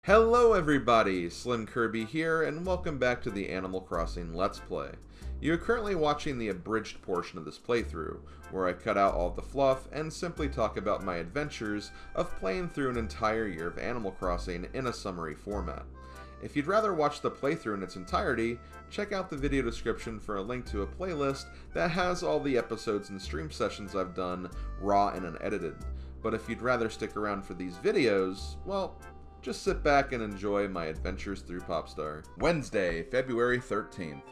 Hello everybody, SlimKirby here, and welcome back to the Animal Crossing Let's Play. You are currently watching the abridged portion of this playthrough, where I cut out all the fluff and simply talk about my adventures of playing through an entire year of Animal Crossing in a summary format. If you'd rather watch the playthrough in its entirety, check out the video description for a link to a playlist that has all the episodes and stream sessions I've done raw and unedited. But if you'd rather stick around for these videos, well, just sit back and enjoy my adventures through Popstar. Wednesday, February 13th.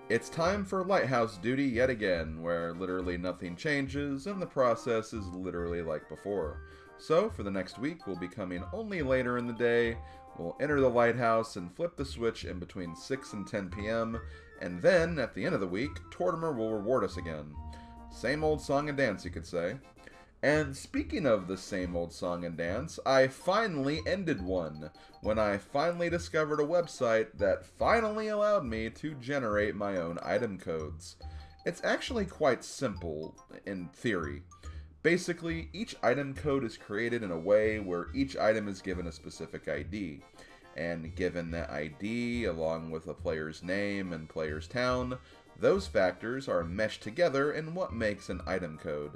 It's time for Lighthouse duty yet again, where literally nothing changes and the process is literally like before. So, for the next week, we'll be coming only later in the day, we'll enter the lighthouse and flip the switch in between 6 and 10 p.m., and then, at the end of the week, Tortimer will reward us again. Same old song and dance, you could say. And speaking of the same old song and dance, I finally ended one, when I finally discovered a website that finally allowed me to generate my own item codes. It's actually quite simple, in theory. Basically, each item code is created in a way where each item is given a specific ID. And given that ID, along with a player's name and player's town, those factors are meshed together in what makes an item code.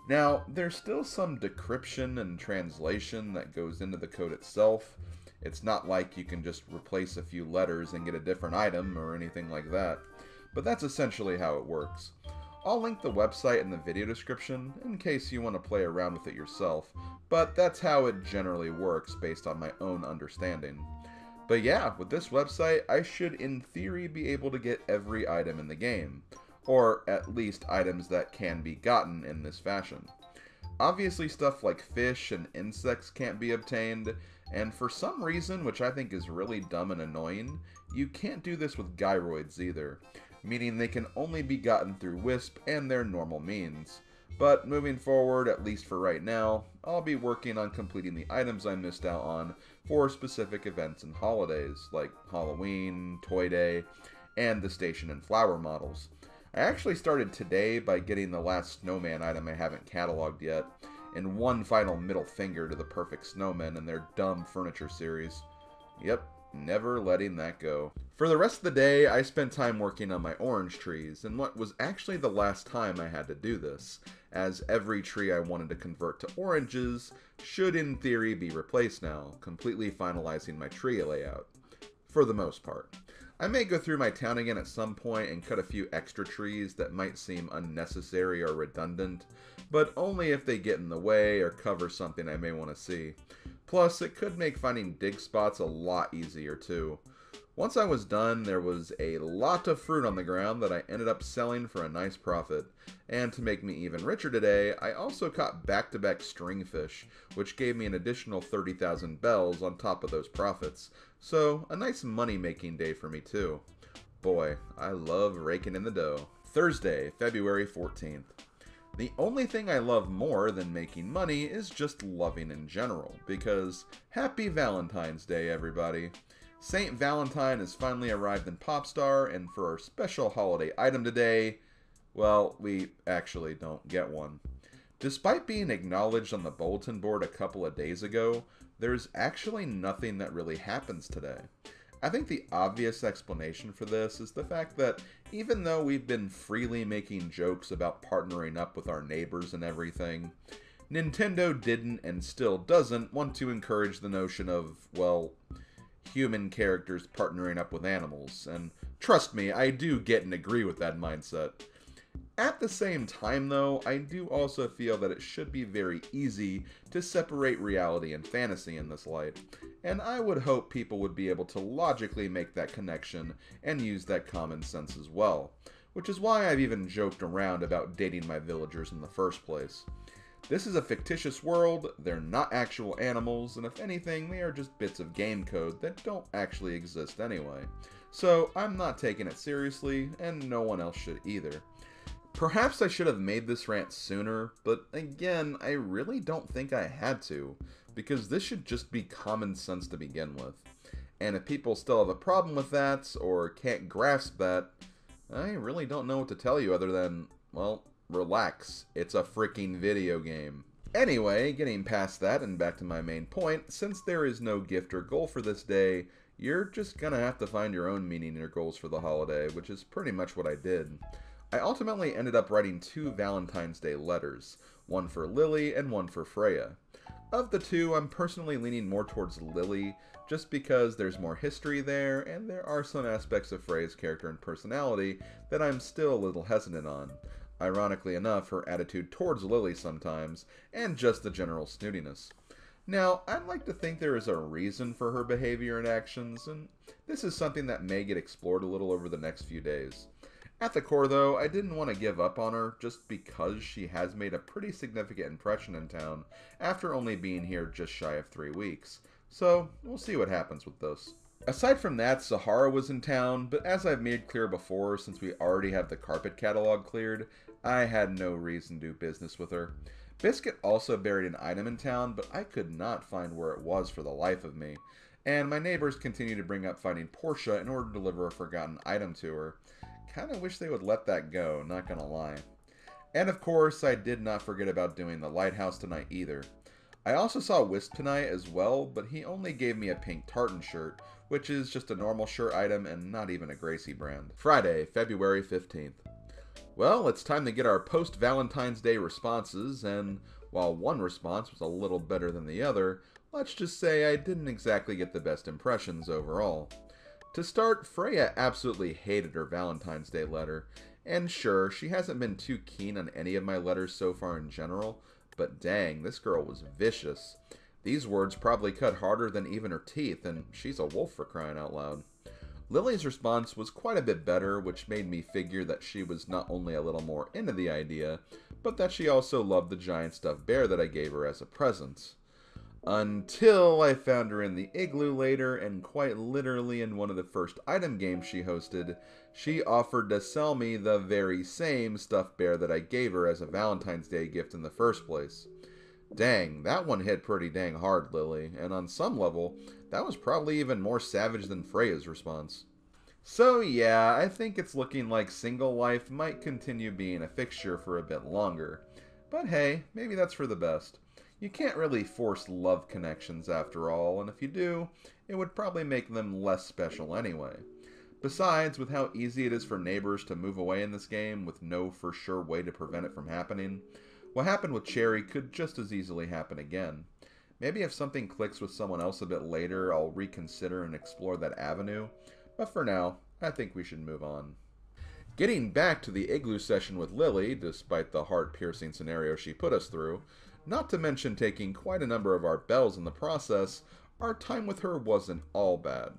Now, there's still some decryption and translation that goes into the code itself. It's not like you can just replace a few letters and get a different item or anything like that, but that's essentially how it works. I'll link the website in the video description in case you want to play around with it yourself, but that's how it generally works based on my own understanding. But yeah, with this website, I should in theory be able to get every item in the game. Or at least items that can be gotten in this fashion. Obviously stuff like fish and insects can't be obtained, and for some reason, which I think is really dumb and annoying, you can't do this with gyroids either, meaning they can only be gotten through Wisp and their normal means. But moving forward, at least for right now, I'll be working on completing the items I missed out on for specific events and holidays, like Halloween, Toy Day, and the station and flower models. I actually started today by getting the last snowman item I haven't cataloged yet, and one final middle finger to the perfect snowmen and their dumb furniture series. Yep, never letting that go. For the rest of the day, I spent time working on my orange trees, and what was actually the last time I had to do this, as every tree I wanted to convert to oranges should in theory be replaced now, completely finalizing my tree layout. For the most part. I may go through my town again at some point and cut a few extra trees that might seem unnecessary or redundant, but only if they get in the way or cover something I may want to see. Plus, it could make finding dig spots a lot easier too. Once I was done, there was a lot of fruit on the ground that I ended up selling for a nice profit. And to make me even richer today, I also caught back-to-back stringfish, which gave me an additional 30,000 bells on top of those profits. So, a nice money-making day for me too. Boy, I love raking in the dough. Thursday, February 14th. The only thing I love more than making money is just loving in general, because happy Valentine's Day, everybody. St. Valentine has finally arrived in Popstar, and for our special holiday item today, well, we actually don't get one. Despite being acknowledged on the bulletin board a couple of days ago, there's actually nothing that really happens today. I think the obvious explanation for this is the fact that even though we've been freely making jokes about partnering up with our neighbors and everything, Nintendo didn't and still doesn't want to encourage the notion of, well, human characters partnering up with animals, and trust me, I do get and agree with that mindset. At the same time though, I do also feel that it should be very easy to separate reality and fantasy in this light, and I would hope people would be able to logically make that connection and use that common sense as well, which is why I've even joked around about dating my villagers in the first place. This is a fictitious world, they're not actual animals, and if anything, they are just bits of game code that don't actually exist anyway. So I'm not taking it seriously, and no one else should either. Perhaps I should have made this rant sooner, but again, I really don't think I had to, because this should just be common sense to begin with. And if people still have a problem with that, or can't grasp that, I really don't know what to tell you other than, well, relax. It's a freaking video game. Anyway, getting past that and back to my main point, since there is no gift or goal for this day, you're just gonna have to find your own meaning or goals for the holiday, which is pretty much what I did. I ultimately ended up writing 2 Valentine's Day letters, one for Lily and one for Freya. Of the two, I'm personally leaning more towards Lily, just because there's more history there, and there are some aspects of Freya's character and personality that I'm still a little hesitant on. Ironically enough, her attitude towards Lily sometimes, and just the general snootiness. Now, I'd like to think there is a reason for her behavior and actions, and this is something that may get explored a little over the next few days. At the core, though, I didn't want to give up on her just because she has made a pretty significant impression in town after only being here just shy of 3 weeks. So, we'll see what happens with this. Aside from that, Sahara was in town, but as I've made clear before, since we already have the carpet catalog cleared, I had no reason to do business with her. Biscuit also buried an item in town, but I could not find where it was for the life of me. And my neighbors continue to bring up finding Portia in order to deliver a forgotten item to her. Kinda wish they would let that go, not gonna lie. And of course, I did not forget about doing the lighthouse tonight either. I also saw Wisp tonight as well, but he only gave me a pink tartan shirt, which is just a normal shirt item and not even a Gracie brand. Friday, February 15th. Well, it's time to get our post-Valentine's Day responses, and while one response was a little better than the other, let's just say I didn't exactly get the best impressions overall. To start, Freya absolutely hated her Valentine's Day letter, and sure, she hasn't been too keen on any of my letters so far in general, but dang, this girl was vicious. These words probably cut harder than even her teeth, and she's a wolf for crying out loud. Lily's response was quite a bit better, which made me figure that she was not only a little more into the idea, but that she also loved the giant stuffed bear that I gave her as a present. Until I found her in the igloo later, and quite literally in one of the first item games she hosted, she offered to sell me the very same stuffed bear that I gave her as a Valentine's Day gift in the first place. Dang, that one hit pretty dang hard, Lily, and on some level, that was probably even more savage than Freya's response. So yeah, I think it's looking like single life might continue being a fixture for a bit longer. But hey, maybe that's for the best. You can't really force love connections after all, and if you do, it would probably make them less special anyway. Besides, with how easy it is for neighbors to move away in this game with no for sure way to prevent it from happening, what happened with Cherry could just as easily happen again. Maybe if something clicks with someone else a bit later, I'll reconsider and explore that avenue, but for now, I think we should move on. Getting back to the igloo session with Lily, despite the heart-piercing scenario she put us through, not to mention taking quite a number of our bells in the process, our time with her wasn't all bad.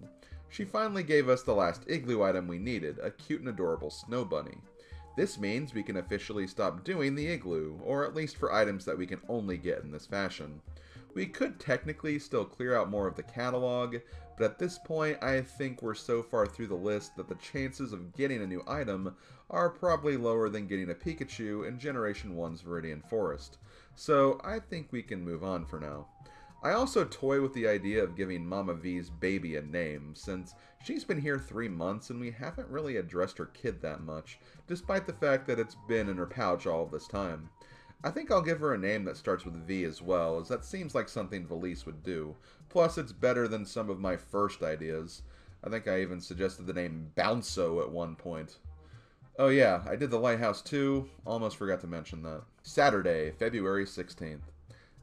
She finally gave us the last igloo item we needed, a cute and adorable snow bunny. This means we can officially stop doing the igloo, or at least for items that we can only get in this fashion. We could technically still clear out more of the catalog, but at this point I think we're so far through the list that the chances of getting a new item are probably lower than getting a Pikachu in Generation 1's Viridian Forest. So I think we can move on for now. I also toy with the idea of giving Mama V's baby a name, since she's been here 3 months and we haven't really addressed her kid that much, despite the fact that it's been in her pouch all this time. I think I'll give her a name that starts with V as well, as that seems like something Valise would do. Plus, it's better than some of my first ideas. I think I even suggested the name Bounso at one point. Oh yeah, I did the lighthouse too. Almost forgot to mention that. Saturday, February 16th.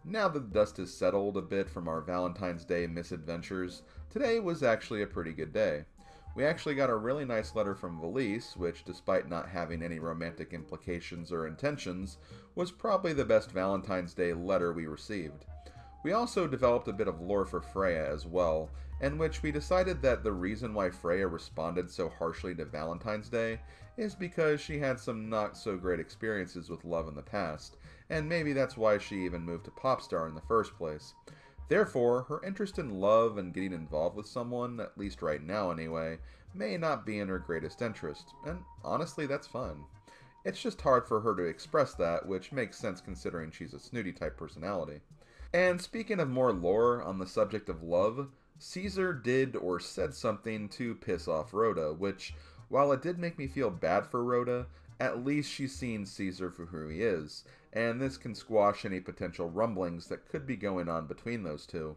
Now that the dust has settled a bit from our Valentine's Day misadventures, today was actually a pretty good day. We actually got a really nice letter from Valise, which, despite not having any romantic implications or intentions, was probably the best Valentine's Day letter we received. We also developed a bit of lore for Freya as well, in which we decided that the reason why Freya responded so harshly to Valentine's Day is because she had some not so great experiences with love in the past, and maybe that's why she even moved to Popstar in the first place. Therefore, her interest in love and getting involved with someone, at least right now anyway, may not be in her greatest interest, and honestly that's fine. It's just hard for her to express that, which makes sense considering she's a snooty type personality. And speaking of more lore on the subject of love, Caesar did or said something to piss off Rhoda, which, while it did make me feel bad for Rhoda, at least she's seen Caesar for who he is, and this can squash any potential rumblings that could be going on between those two.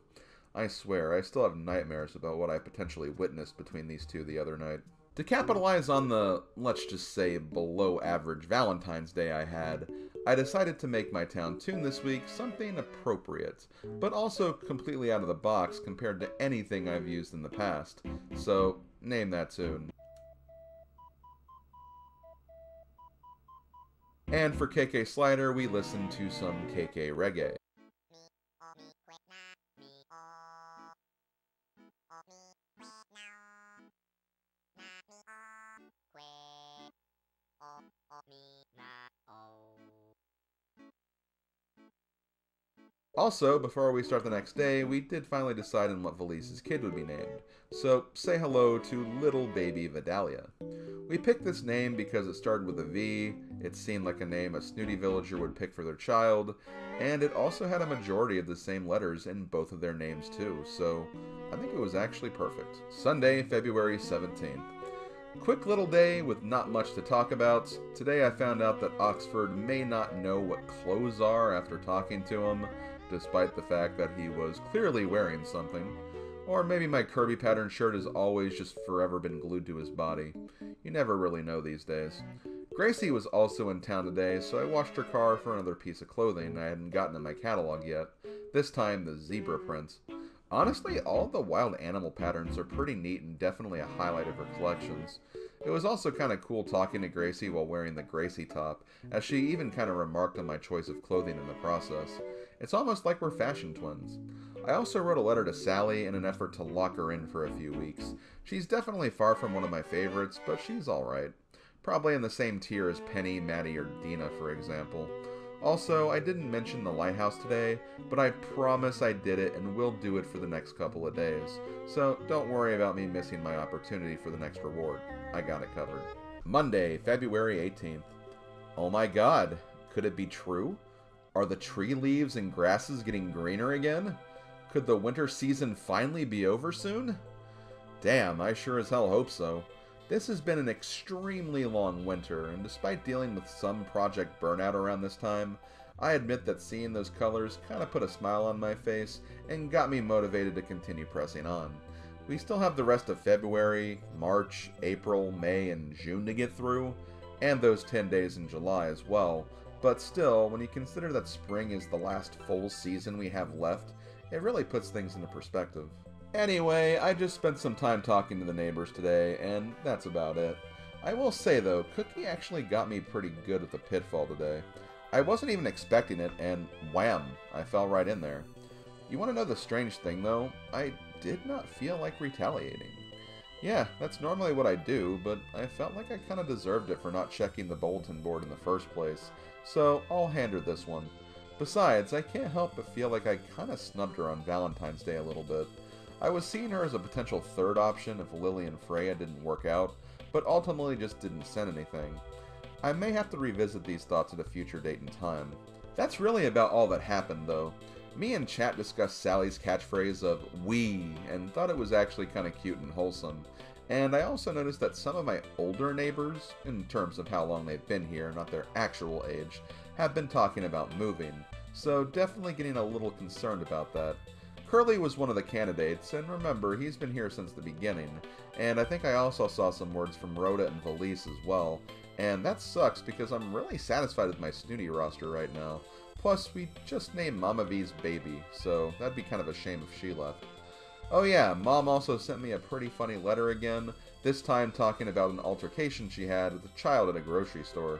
I swear, I still have nightmares about what I potentially witnessed between these two the other night. To capitalize on the, let's just say, below average Valentine's Day I had, I decided to make my town tune this week something appropriate, but also completely out of the box compared to anything I've used in the past. So, name that tune. And for KK Slider, we listened to some KK Reggae. Also, before we start the next day, we did finally decide on what Valise's kid would be named, so say hello to little baby Vidalia. We picked this name because it started with a V, it seemed like a name a snooty villager would pick for their child, and it also had a majority of the same letters in both of their names too, so I think it was actually perfect. Sunday, February 17th. Quick little day with not much to talk about. Today I found out that Oxford may not know what clothes are after talking to him, despite the fact that he was clearly wearing something. Or maybe my Kirby pattern shirt has always just forever been glued to his body. You never really know these days. Gracie was also in town today, so I washed her car for another piece of clothing I hadn't gotten in my catalog yet, this time the zebra print. Honestly, all the wild animal patterns are pretty neat and definitely a highlight of her collections. It was also kind of cool talking to Gracie while wearing the Gracie top, as she even kind of remarked on my choice of clothing in the process. It's almost like we're fashion twins. I also wrote a letter to Sally in an effort to lock her in for a few weeks. She's definitely far from one of my favorites, but she's alright. Probably in the same tier as Penny, Maddie, or Dina, for example. Also, I didn't mention the lighthouse today, but I promise I did it and will do it for the next couple of days. So don't worry about me missing my opportunity for the next reward. I got it covered. Monday, February 18th. Oh my god, could it be true? Are the tree leaves and grasses getting greener again? Could the winter season finally be over soon? Damn, I sure as hell hope so. This has been an extremely long winter, and despite dealing with some project burnout around this time, I admit that seeing those colors kinda put a smile on my face and got me motivated to continue pressing on. We still have the rest of February, March, April, May, and June to get through, and those 10 days in July as well, but still, when you consider that spring is the last full season we have left, it really puts things into perspective. Anyway, I just spent some time talking to the neighbors today, and that's about it. I will say though, Cookie actually got me pretty good at the pitfall today. I wasn't even expecting it, and wham, I fell right in there. You want to know the strange thing though? I did not feel like retaliating. Yeah, that's normally what I do, but I felt like I kind of deserved it for not checking the bulletin board in the first place, so I'll hand her this one. Besides, I can't help but feel like I kind of snubbed her on Valentine's Day a little bit. I was seeing her as a potential third option if Lily and Freya didn't work out, but ultimately just didn't send anything. I may have to revisit these thoughts at a future date and time. That's really about all that happened though. Me and chat discussed Sally's catchphrase of "we" and thought it was actually kinda cute and wholesome. And I also noticed that some of my older neighbors, in terms of how long they've been here, not their actual age, have been talking about moving, so definitely getting a little concerned about that. Curly was one of the candidates, and remember, he's been here since the beginning, and I think I also saw some words from Rhoda and Valise as well, and that sucks because I'm really satisfied with my snooty roster right now. Plus, we just named Mama V's baby, so that'd be kind of a shame if she left. Oh yeah, Mom also sent me a pretty funny letter again, this time talking about an altercation she had with a child at a grocery store.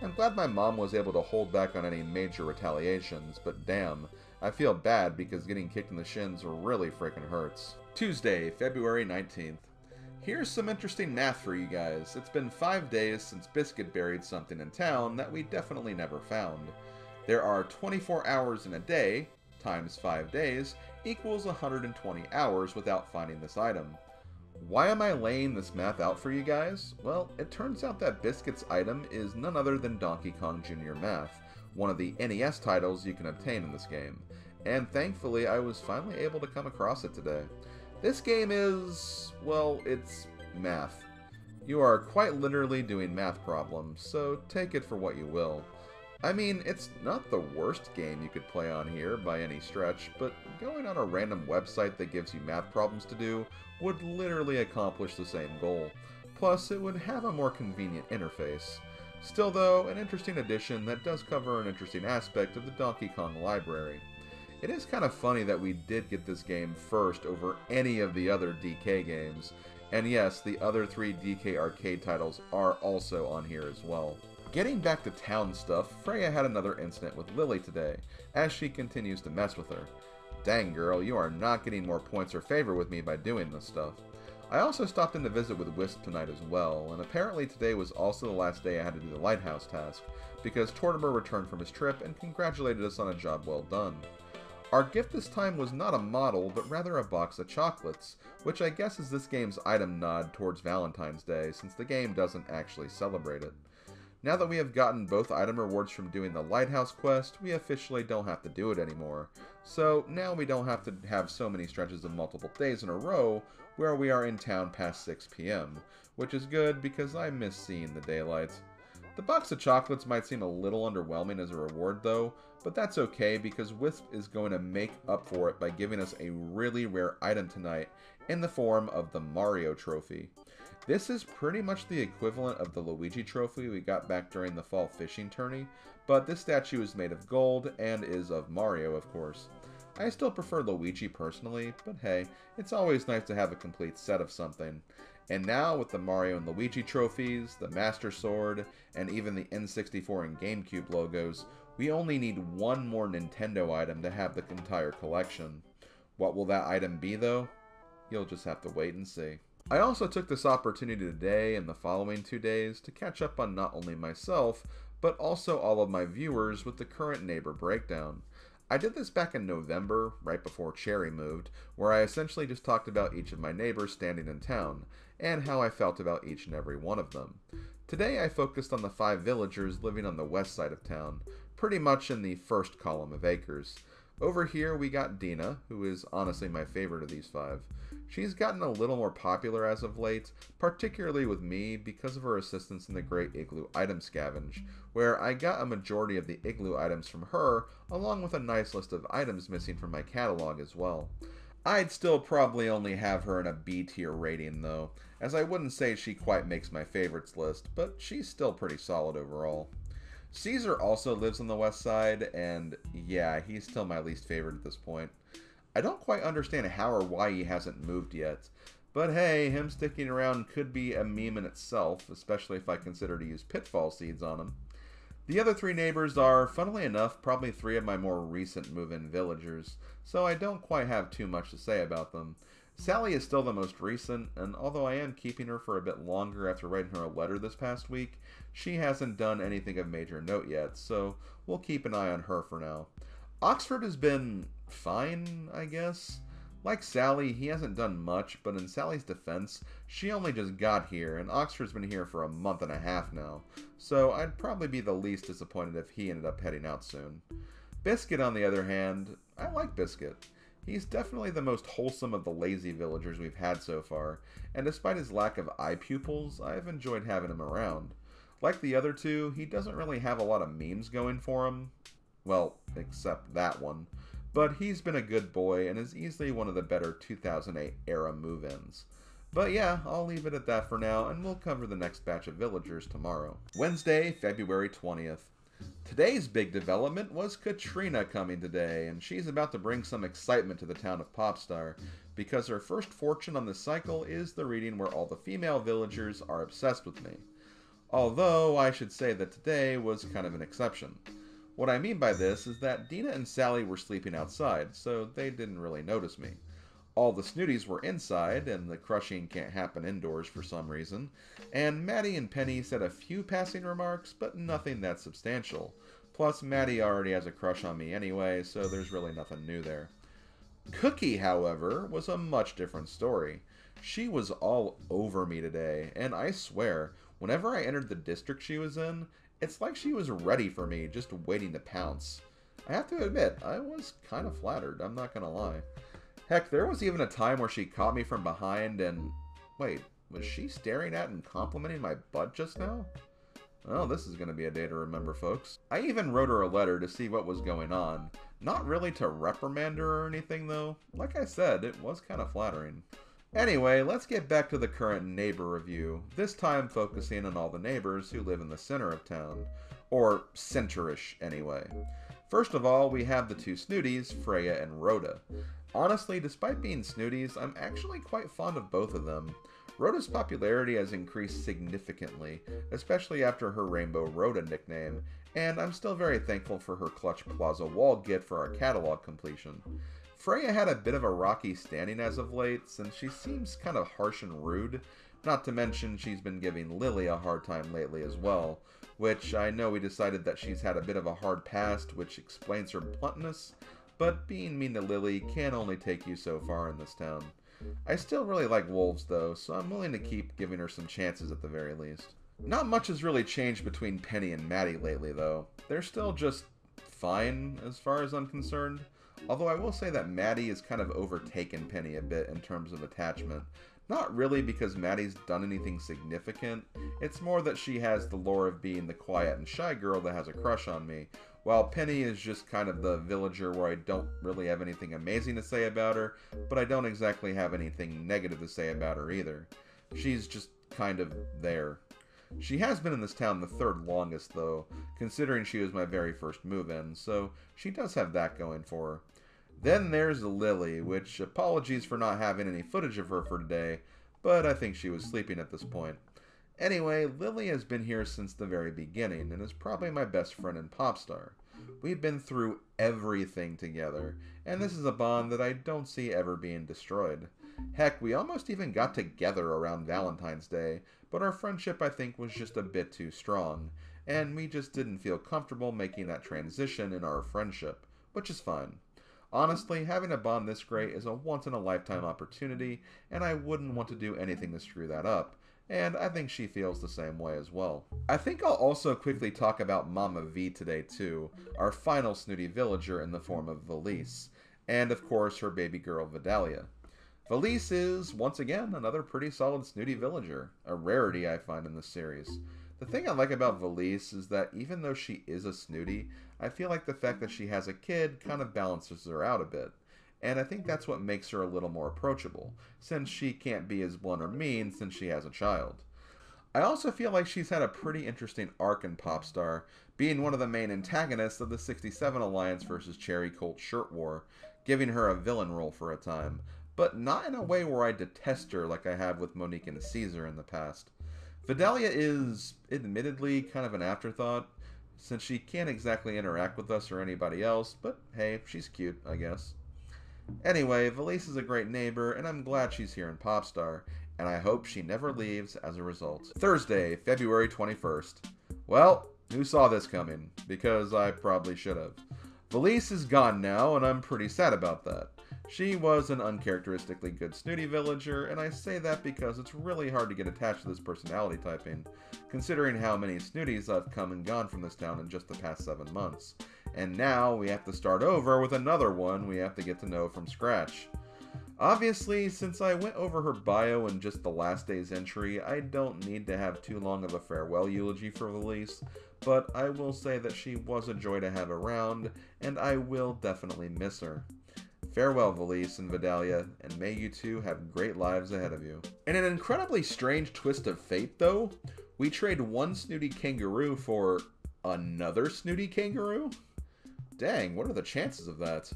I'm glad my mom was able to hold back on any major retaliations, but damn, I feel bad because getting kicked in the shins really freaking hurts. Tuesday, February 19th. Here's some interesting math for you guys. It's been 5 days since Biscuit buried something in town that we definitely never found. There are 24 hours in a day, times 5 days, equals 120 hours without finding this item. Why am I laying this math out for you guys? Well, it turns out that Biscuit's item is none other than Donkey Kong Jr. Math, one of the NES titles you can obtain in this game, and thankfully I was finally able to come across it today. This game is, well, it's math. You are quite literally doing math problems, so take it for what you will. I mean, it's not the worst game you could play on here by any stretch, but going on a random website that gives you math problems to do would literally accomplish the same goal. Plus, it would have a more convenient interface. Still though, an interesting addition that does cover an interesting aspect of the Donkey Kong library. It is kind of funny that we did get this game first over any of the other DK games, and yes, the other 3 DK arcade titles are also on here as well. Getting back to town stuff, Freya had another incident with Lily today, as she continues to mess with her. Dang girl, you are not getting more points or favor with me by doing this stuff. I also stopped in to visit with Wisp tonight as well, and apparently today was also the last day I had to do the lighthouse task, because Tortimer returned from his trip and congratulated us on a job well done. Our gift this time was not a model, but rather a box of chocolates, which I guess is this game's item nod towards Valentine's Day, since the game doesn't actually celebrate it. Now that we have gotten both item rewards from doing the lighthouse quest, we officially don't have to do it anymore. So now we don't have to have so many stretches of multiple days in a row where we are in town past 6 PM, which is good because I miss seeing the daylight. The box of chocolates might seem a little underwhelming as a reward though, but that's okay because Wisp is going to make up for it by giving us a really rare item tonight in the form of the Mario Trophy. This is pretty much the equivalent of the Luigi Trophy we got back during the fall fishing tourney, but this statue is made of gold and is of Mario, of course. I still prefer Luigi personally, but hey, it's always nice to have a complete set of something. And now, with the Mario and Luigi trophies, the Master Sword, and even the N64 and GameCube logos, we only need one more Nintendo item to have the entire collection. What will that item be, though? You'll just have to wait and see. I also took this opportunity today and the following 2 days to catch up on not only myself, but also all of my viewers with the current neighbor breakdown. I did this back in November, right before Cherry moved, where I essentially just talked about each of my neighbors standing in town, and how I felt about each and every one of them. Today I focused on the 5 villagers living on the west side of town, pretty much in the first column of acres. Over here we got Dina, who is honestly my favorite of these 5. She's gotten a little more popular as of late, particularly with me because of her assistance in the Great Igloo Item Scavenge, where I got a majority of the Igloo items from her, along with a nice list of items missing from my catalog as well. I'd still probably only have her in a B tier rating though, as I wouldn't say she quite makes my favorites list, but she's still pretty solid overall. Caesar also lives on the west side, and yeah, he's still my least favorite at this point. I don't quite understand how or why he hasn't moved yet, but hey, him sticking around could be a meme in itself, especially if I consider to use pitfall seeds on him. The other 3 neighbors are, funnily enough, probably 3 of my more recent move-in villagers, so I don't quite have too much to say about them. Sally is still the most recent, and although I am keeping her for a bit longer after writing her a letter this past week, she hasn't done anything of major note yet, so we'll keep an eye on her for now. Oxford has been fine, I guess. Like Sally, he hasn't done much, but in Sally's defense, she only just got here, and Oxford's been here for a month and a half now, so I'd probably be the least disappointed if he ended up heading out soon. Biscuit, on the other hand, I like Biscuit. He's definitely the most wholesome of the lazy villagers we've had so far, and despite his lack of eye pupils, I've enjoyed having him around. Like the other 2, he doesn't really have a lot of memes going for him. Well, except that one. But he's been a good boy and is easily one of the better 2008 era move-ins. But yeah, I'll leave it at that for now, and we'll cover the next batch of villagers tomorrow. Wednesday, February 20th. Today's big development was Katrina coming today, and she's about to bring some excitement to the town of Popstar, because her first fortune on the cycle is the reading where all the female villagers are obsessed with me. Although, I should say that today was kind of an exception. What I mean by this is that Dina and Sally were sleeping outside, so they didn't really notice me. All the snooties were inside, and the crushing can't happen indoors for some reason, and Maddie and Penny said a few passing remarks, but nothing that substantial. Plus, Maddie already has a crush on me anyway, so there's really nothing new there. Cookie, however, was a much different story. She was all over me today, and I swear, whenever I entered the district she was in, it's like she was ready for me, just waiting to pounce. I have to admit, I was kind of flattered, I'm not gonna lie. Heck, there was even a time where she caught me from behind and... Wait, was she staring at and complimenting my butt just now? Well, this is going to be a day to remember, folks. I even wrote her a letter to see what was going on. Not really to reprimand her or anything, though. Like I said, it was kind of flattering. Anyway, let's get back to the current neighbor review, this time focusing on all the neighbors who live in the center of town. Or center-ish, anyway. First of all, we have the two snooties, Freya and Rhoda. Honestly, despite being snooties, I'm actually quite fond of both of them. Rhoda's popularity has increased significantly, especially after her Rainbow Rhoda nickname, and I'm still very thankful for her Clutch Plaza wall get for our catalog completion. Freya had a bit of a rocky standing as of late, since she seems kind of harsh and rude, not to mention she's been giving Lily a hard time lately as well, which I know we decided that she's had a bit of a hard past, which explains her bluntness, but being mean to Lily can only take you so far in this town. I still really like wolves though, so I'm willing to keep giving her some chances at the very least. Not much has really changed between Penny and Maddie lately though. They're still just fine as far as I'm concerned, although I will say that Maddie has kind of overtaken Penny a bit in terms of attachment. Not really because Maddie's done anything significant, it's more that she has the lore of being the quiet and shy girl that has a crush on me, while Penny is just kind of the villager where I don't really have anything amazing to say about her, but I don't exactly have anything negative to say about her either. She's just kind of there. She has been in this town the third longest though, considering she was my very first move-in, so she does have that going for her. Then there's Lily, which apologies for not having any footage of her for today, but I think she was sleeping at this point. Anyway, Lily has been here since the very beginning and is probably my best friend in Popstar. We've been through everything together, and this is a bond that I don't see ever being destroyed. Heck, we almost even got together around Valentine's Day, but our friendship I think was just a bit too strong, and we just didn't feel comfortable making that transition in our friendship, which is fine. Honestly, having a bond this great is a once-in-a-lifetime opportunity, and I wouldn't want to do anything to screw that up, and I think she feels the same way as well. I think I'll also quickly talk about Mama V today too, our final snooty villager in the form of Valise, and of course her baby girl Vidalia. Valise is, once again, another pretty solid snooty villager, a rarity I find in this series. The thing I like about Valise is that even though she is a snooty, I feel like the fact that she has a kid kind of balances her out a bit. And I think that's what makes her a little more approachable, since she can't be as blunt or mean since she has a child. I also feel like she's had a pretty interesting arc in Popstar, being one of the main antagonists of the 67 Alliance vs. Cherry Colt Shirt War, giving her a villain role for a time, but not in a way where I detest her like I have with Monique and Caesar in the past. Vidalia is, admittedly, kind of an afterthought, since she can't exactly interact with us or anybody else, but hey, she's cute, I guess. Anyway, Valise is a great neighbor, and I'm glad she's here in Popstar, and I hope she never leaves as a result. Thursday, February 21st. Well, who saw this coming? Because I probably should have. Valise is gone now, and I'm pretty sad about that. She was an uncharacteristically good snooty villager, and I say that because it's really hard to get attached to this personality typing, considering how many snooties I've come and gone from this town in just the past 7 months. And now we have to start over with another one we have to get to know from scratch. Obviously, since I went over her bio in just the last day's entry, I don't need to have too long of a farewell eulogy for Valise, but I will say that she was a joy to have around, and I will definitely miss her. Farewell, Valise and Vidalia, and may you two have great lives ahead of you. In an incredibly strange twist of fate, though, we trade one snooty kangaroo for another snooty kangaroo? Dang, what are the chances of that?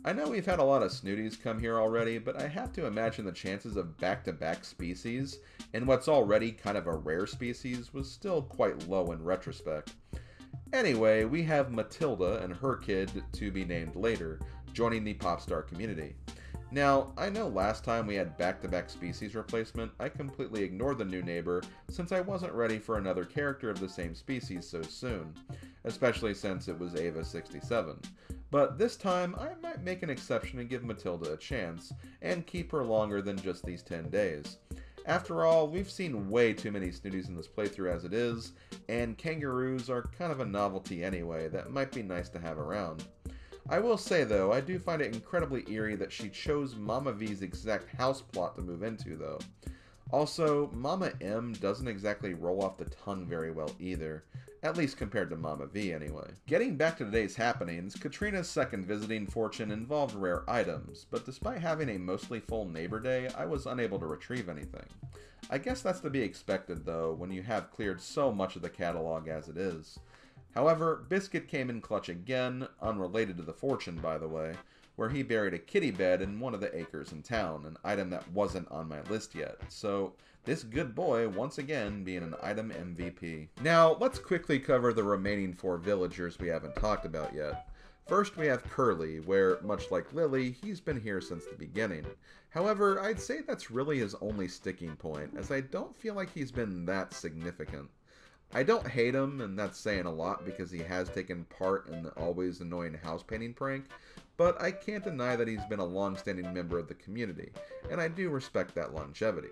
I know we've had a lot of snooties come here already, but I have to imagine the chances of back-to-back species in what's already kind of a rare species was still quite low in retrospect. Anyway, we have Matilda and her kid to be named later, joining the Popstar community. Now, I know last time we had back-to-back species replacement, I completely ignored the new neighbor since I wasn't ready for another character of the same species so soon, especially since it was Ava 67. But this time, I might make an exception and give Matilda a chance, and keep her longer than just these 10 days. After all, we've seen way too many snooties in this playthrough as it is, and kangaroos are kind of a novelty anyway that might be nice to have around. I will say though, I do find it incredibly eerie that she chose Mama V's exact house plot to move into though. Also, Mama M doesn't exactly roll off the tongue very well either, at least compared to Mama V anyway. Getting back to today's happenings, Katrina's second visiting fortune involved rare items, but despite having a mostly full neighbor day, I was unable to retrieve anything. I guess that's to be expected though, when you have cleared so much of the catalog as it is. However, Biscuit came in clutch again, unrelated to the fortune by the way, where he buried a kitty bed in one of the acres in town, an item that wasn't on my list yet. So, this good boy once again being an item MVP. Now, let's quickly cover the remaining 4 villagers we haven't talked about yet. First, we have Curly, where, much like Lily, he's been here since the beginning. However, I'd say that's really his only sticking point, as I don't feel like he's been that significant. I don't hate him, and that's saying a lot because he has taken part in the always annoying house painting prank, but I can't deny that he's been a long-standing member of the community, and I do respect that longevity.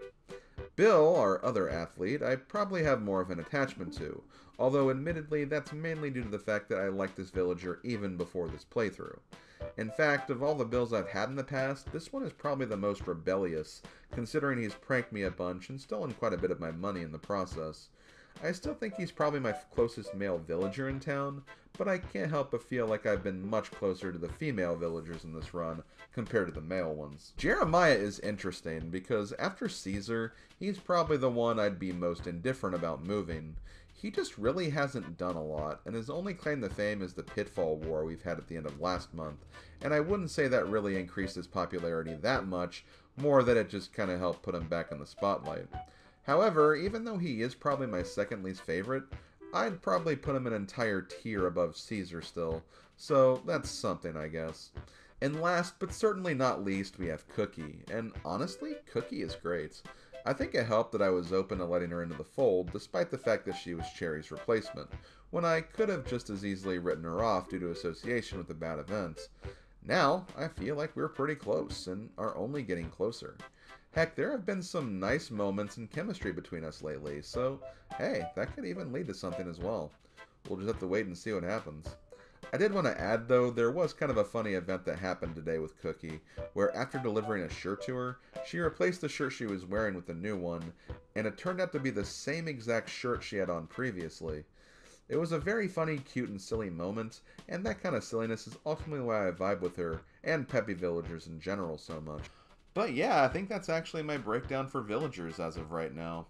Bill, our other athlete, I probably have more of an attachment to, although admittedly that's mainly due to the fact that I liked this villager even before this playthrough. In fact, of all the Bills I've had in the past, this one is probably the most rebellious, considering he's pranked me a bunch and stolen quite a bit of my money in the process. I still think he's probably my closest male villager in town, but I can't help but feel like I've been much closer to the female villagers in this run compared to the male ones. Jeremiah is interesting because after Caesar, he's probably the one I'd be most indifferent about moving. He just really hasn't done a lot, and his only claim to fame is the Pitfall War we've had at the end of last month, and I wouldn't say that really increased his popularity that much, more that it just kinda helped put him back in the spotlight. However, even though he is probably my second least favorite, I'd probably put him an entire tier above Caesar still, so that's something I guess. And last but certainly not least, we have Cookie, and honestly, Cookie is great. I think it helped that I was open to letting her into the fold, despite the fact that she was Cherry's replacement, when I could have just as easily written her off due to association with the bad events. Now, I feel like we're pretty close, and are only getting closer. Heck, there have been some nice moments in chemistry between us lately, so hey, that could even lead to something as well. We'll just have to wait and see what happens. I did want to add though, there was kind of a funny event that happened today with Cookie, where after delivering a shirt to her, she replaced the shirt she was wearing with a new one, and it turned out to be the same exact shirt she had on previously. It was a very funny, cute, and silly moment, and that kind of silliness is ultimately why I vibe with her, and peppy villagers in general so much. But yeah, I think that's actually my breakdown for villagers as of right now.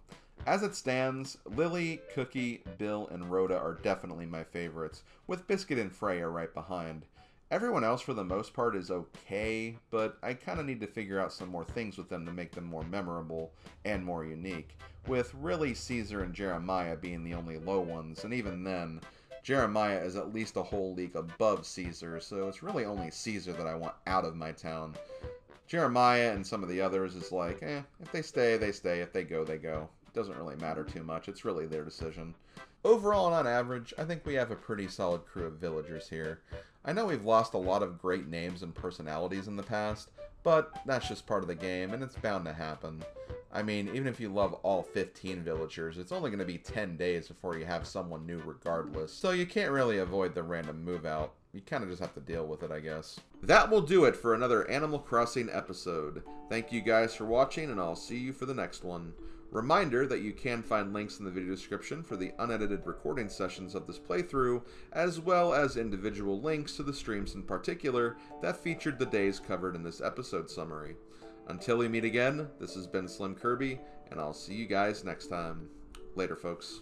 As it stands, Lily, Cookie, Bill, and Rhoda are definitely my favorites, with Biscuit and Freya right behind. Everyone else for the most part is okay, but I kind of need to figure out some more things with them to make them more memorable and more unique, with really Caesar and Jeremiah being the only low ones, and even then, Jeremiah is at least a whole league above Caesar, so it's really only Caesar that I want out of my town. Jeremiah and some of the others is like, if they stay, they stay. If they go, they go. It doesn't really matter too much. It's really their decision. Overall and on average, I think we have a pretty solid crew of villagers here. I know we've lost a lot of great names and personalities in the past, but that's just part of the game, and it's bound to happen. I mean, even if you love all 15 villagers, it's only going to be 10 days before you have someone new regardless, so you can't really avoid the random move out. You kind of just have to deal with it, I guess. That will do it for another Animal Crossing episode. Thank you guys for watching, and I'll see you for the next one. Reminder that you can find links in the video description for the unedited recording sessions of this playthrough, as well as individual links to the streams in particular that featured the days covered in this episode summary. Until we meet again, this has been SlimKirby, and I'll see you guys next time. Later, folks.